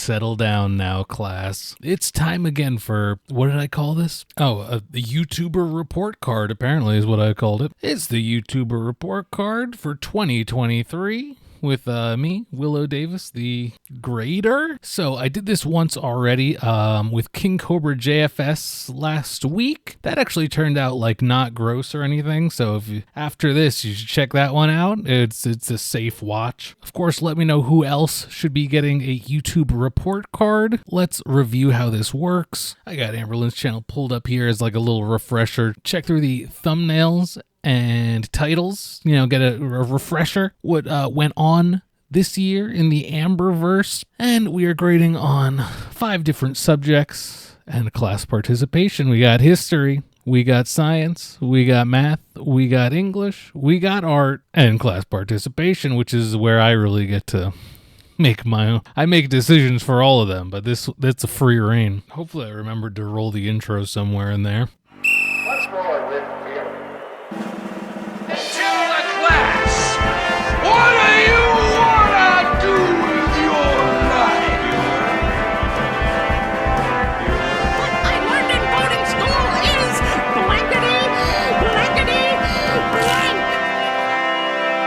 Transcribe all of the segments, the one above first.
settle down now, class. It's time again for, what did I call this? Oh, the YouTuber report card, apparently is what I called it. It's the YouTuber report card for 2023. With me, WiLLo Davis, the grader. So I did this once already with King Cobra JFS last week. That actually turned out like not gross or anything. So after this, you should check that one out. It's a safe watch. Of course, let me know who else should be getting a YouTube report card. Let's review how this works. I got Amberlynn's channel pulled up here as like a little refresher. Check through the thumbnails and titles, get a refresher what went on this year in the Amberverse. And we are grading on 5 different subjects and class participation. We got history, we got science, we got math, we got English, we got art, and class participation, which is where I really get to make my own. I make decisions for all of them, but that's a free reign. Hopefully I remembered to roll the intro somewhere in there. Let's roll it with you. What do you wanna do with your life? What I learned in boarding school is blankety, blankety, blank.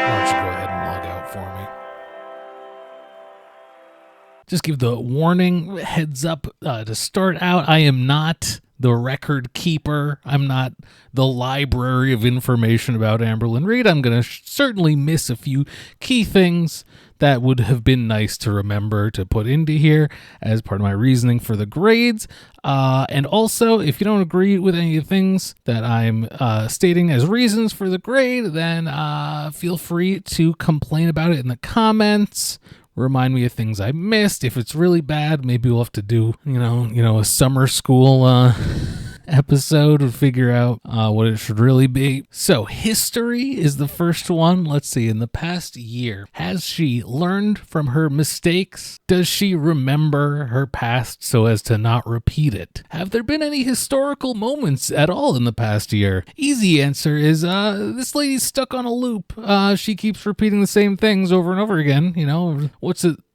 Why don't you go ahead and log out for me? Just give the warning, heads up to start out. I am not the record keeper. I'm not the library of information about Amberlynn Reid. I'm going to certainly miss a few key things that would have been nice to remember to put into here as part of my reasoning for the grades. And also, if you don't agree with any of the things that I'm stating as reasons for the grade, then feel free to complain about it in the comments. Remind me of things I missed. If it's really bad, maybe we'll have to do, a summer school episode and figure out what it should really be. So history is the first one. Let's see, in the past year, has she learned from her mistakes? Does she remember her past so as to not repeat it? Have there been any historical moments at all in the past year? Easy answer is this lady's stuck on a loop. She keeps repeating the same things over and over again.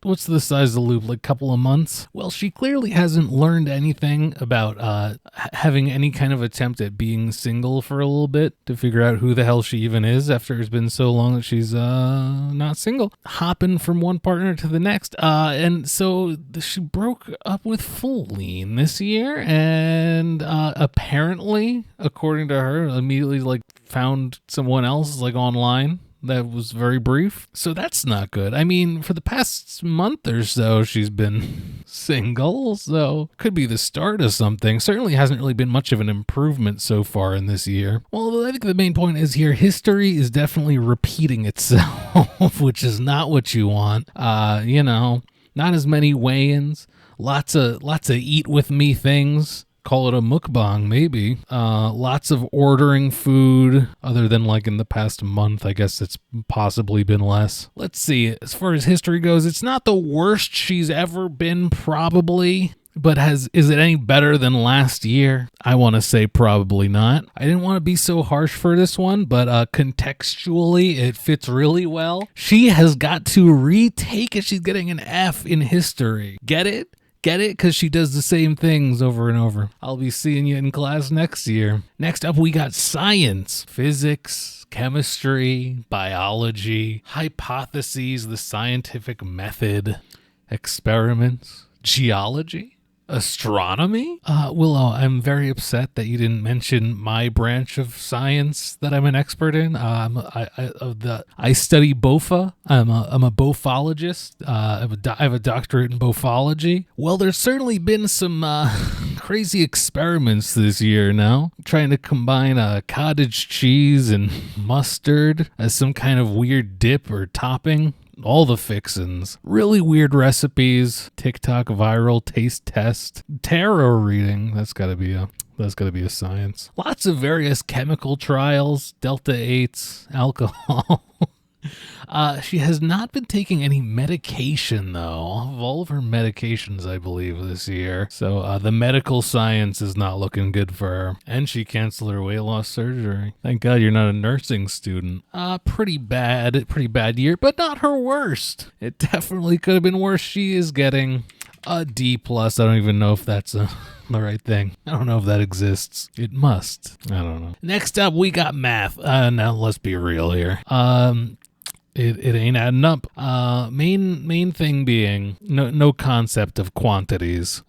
What's the size of the loop, like a couple of months? Well, she clearly hasn't learned anything about having any kind of attempt at being single for a little bit to figure out who the hell she even is after it's been so long that she's not single. Hopping from one partner to the next. And so she broke up with Full-Lean this year and apparently, according to her, immediately found someone else online. That was very brief. So that's not good. I mean, for the past month or so, she's been single, so could be the start of something. Certainly hasn't really been much of an improvement so far in this year. Well, I think the main point is here, history is definitely repeating itself, which is not what you want. Not as many weigh-ins, lots of eat with me things. Call it a mukbang, maybe. Lots of ordering food, other than in the past month. I guess it's possibly been less. Let's see. As far as history goes, it's not the worst she's ever been, probably. But is it any better than last year? I want to say probably not. I didn't want to be so harsh for this one, but contextually, it fits really well. She has got to retake it. She's getting an F in history. Get it? Get it? Because she does the same things over and over. I'll be seeing you in class next year. Next up, we got science, physics, chemistry, biology, hypotheses, the scientific method, experiments, geology, astronomy. WiLLo, I'm very upset that you didn't mention my branch of science that I'm an expert in. I study BOFA. I'm a bophologist. I have a doctorate in bophology. Well, there's certainly been some crazy experiments this year now, trying to combine cottage cheese and mustard as some kind of weird dip or topping. All the fixins. Really weird recipes. TikTok viral taste test. Tarot reading. That's gotta be a science. Lots of various chemical trials. Delta 8s. Alcohol. She has not been taking any medication, though. Of all of her medications, I believe, this year. So the medical science is not looking good for her. And she canceled her weight loss surgery. Thank God you're not a nursing student. Pretty bad year, but not her worst. It definitely could have been worse. She is getting A D plus. I don't even know if that's the right thing. I don't know if that exists. It must. I don't know. Next up, we got math. Now let's be real here. It ain't adding up. Main thing being no concept of quantities.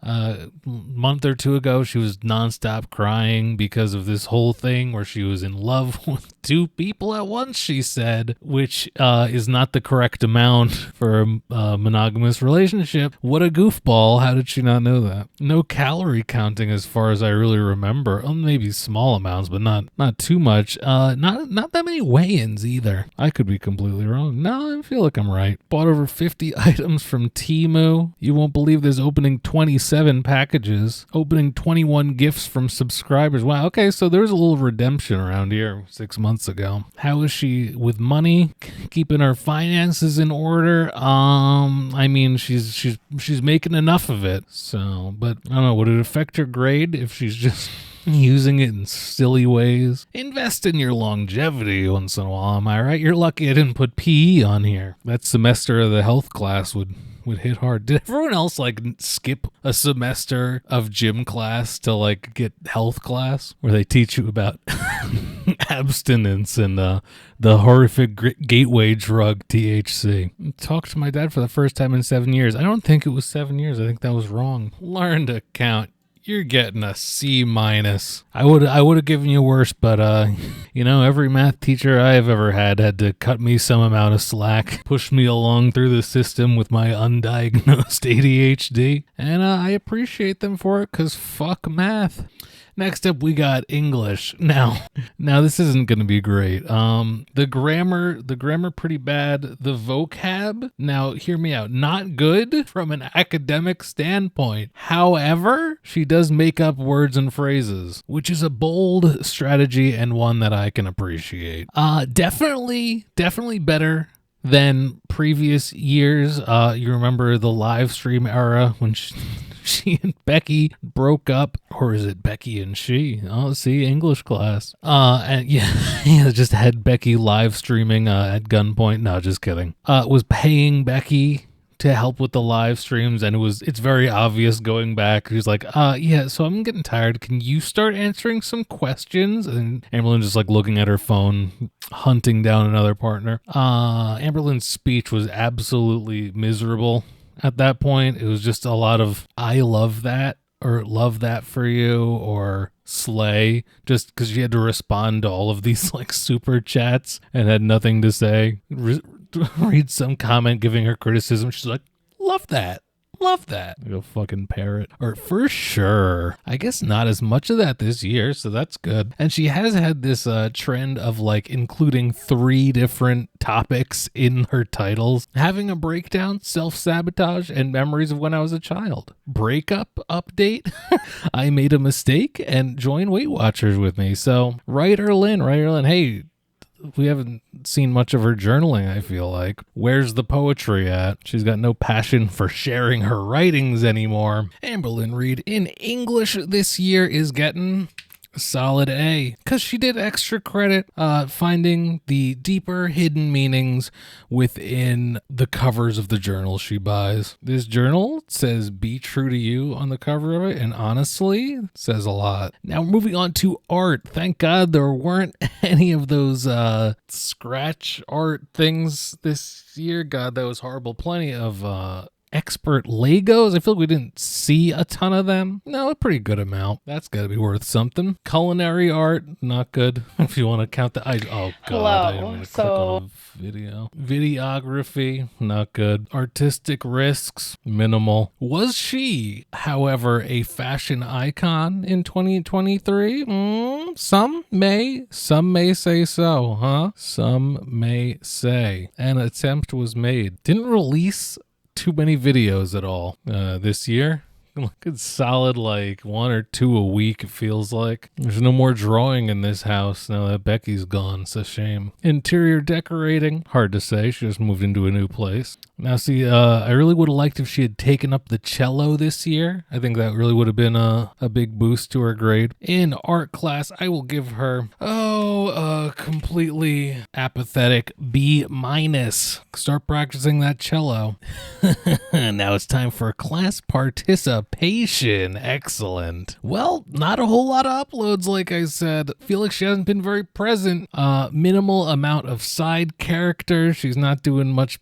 Month or two ago, she was nonstop crying because of this whole thing where she was in love with two people at once, she said, which is not the correct amount for a monogamous relationship. What a goofball. How did she not know that? No calorie counting as far as I really remember. Maybe small amounts, but not too much. Not that many weigh-ins either. I could be completely wrong. No, I feel like I'm right. Bought over 50 items from Temu. You won't believe there's opening 27 packages. Opening 21 gifts from subscribers. Wow, okay, so there's a little redemption around here 6 months ago. How is she with money? Keeping her finances in order? I mean, she's making enough of it. So, but I don't know, would it affect her grade if she's just using it in silly ways? Invest in your longevity once in a while, am I right? You're lucky I didn't put PE on here. That semester of the health class would hit hard. Did everyone else like skip a semester of gym class to like get health class where they teach you about abstinence and the horrific gateway drug THC? Talked to my dad for the first time in 7 years. I don't think it was 7 years. I think that was wrong. Learn to count. You're getting a C minus. I would have given you worse, but every math teacher I have ever had to cut me some amount of slack, push me along through the system with my undiagnosed ADHD, and I appreciate them for it, because fuck math. Next up, we got English. Now this isn't going to be great. The grammar pretty bad. The vocab, now hear me out, not good from an academic standpoint. However, she does make up words and phrases, which is a bold strategy and one that I can appreciate. Definitely better than previous years. You remember the live stream era when she and Becky broke up, or is it Becky and she? Oh, see, English class. And yeah, just had Becky live streaming at gunpoint. No, just kidding. Was paying Becky to help with the live streams, and it's very obvious going back. He's like, yeah, so I'm getting tired. Can you start answering some questions? And Amberlynn just like looking at her phone, hunting down another partner. Amberlynn's speech was absolutely miserable. At that point, it was just a lot of I love that, or love that for you, or slay, just because she had to respond to all of these like super chats and had nothing to say. Read some comment giving her criticism. She's like, love that. Love that. Like a fucking parrot. Or for sure. I guess not as much of that this year, so that's good. And she has had this trend of like including 3 different topics in her titles. Having a breakdown, self-sabotage, and memories of when I was a child. Breakup update. I made a mistake, and join Weight Watchers with me. So write her in. Hey, we haven't seen much of her journaling, I feel like. Where's the poetry at? She's got no passion for sharing her writings anymore. Amberlynn Reid in English this year is getting a solid A, because she did extra credit finding the deeper hidden meanings within the covers of the journals she buys. This journal says "Be True to You" on the cover of it, and honestly, it says a lot. Now we're moving on to art. Thank God there weren't any of those scratch art things this year. God, that was horrible. Plenty of expert Legos. I feel like we didn't see a ton of them. No, a pretty good amount. That's got to be worth something. Culinary art, not good. If you want to count the... oh, God. Hello. I didn't want to click on a video. Videography, not good. Artistic risks, minimal. Was she, however, a fashion icon in 2023? Some may say so, huh? Some may say. An attempt was made. Didn't release too many videos at all this year. Good solid like 1 or 2 a week, it feels like. There's no more drawing in this house now that Becky's gone. It's a shame. Interior decorating, hard to say. She just moved into a new place. Now see, I really would have liked if she had taken up the cello this year. I think that really would have been a big boost to her grade. In art class, I will give her, completely apathetic B-. Start practicing that cello. Now it's time for class participation. Excellent. Well, not a whole lot of uploads, like I said. Feel like she hasn't been very present. Minimal amount of side characters. She's not doing much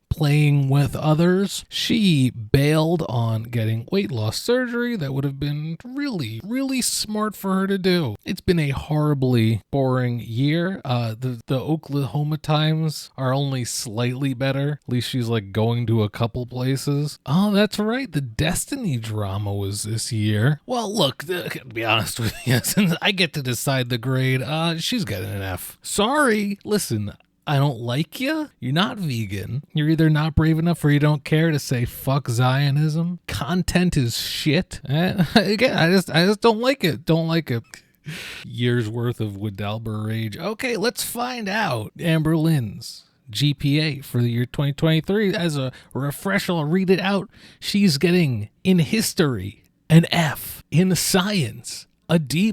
playing with others. She bailed on getting weight loss surgery. That would have been really, really smart for her to do. It's been a horribly boring year. The Oklahoma times are only slightly better. At least she's like going to a couple places. Oh, that's right. The Destiny drama was this year. Well, look, to be honest with you, since I get to decide the grade, she's getting an F. Sorry. Listen, I don't like you. You're not vegan. You're either not brave enough or you don't care to say fuck Zionism. Content is shit. Again, I just don't like it. Don't like it. Years worth of WiLLo rage. Okay, let's find out Amberlynn's GPA for the year 2023. As a refresher, I'll read it out. She's getting in history an F, in science a D+,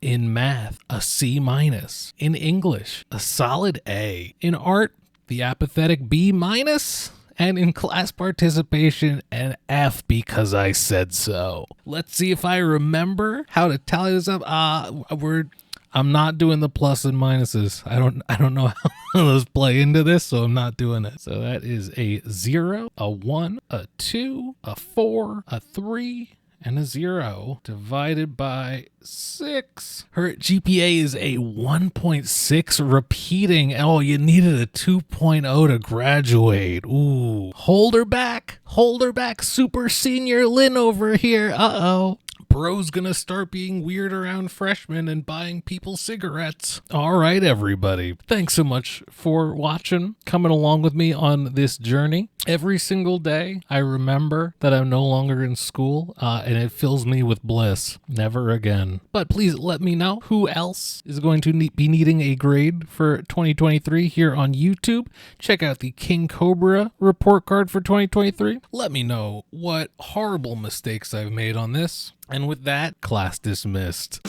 in math, a C-, in English, a solid A, in art, the apathetic B-, and in class participation, an F because I said so. Let's see if I remember how to tally this up. I'm not doing the plus and minuses. I don't know how those play into this, so I'm not doing it. So that is a 0, a 1, a 2, a 4, a 3, and a 0 divided by 6. Her GPA is a 1.6 repeating. Oh, you needed a 2.0 to graduate. Ooh. Hold her back. Super senior Lynn over here. Uh-oh. Bro's gonna start being weird around freshmen and buying people cigarettes. All right, everybody. Thanks so much for watching, coming along with me on this journey. Every single day, I remember that I'm no longer in school, and it fills me with bliss. Never again. But please let me know who else is going to be needing a grade for 2023 here on YouTube. Check out the King Cobra report card for 2023. Let me know what horrible mistakes I've made on this. And with that, class dismissed.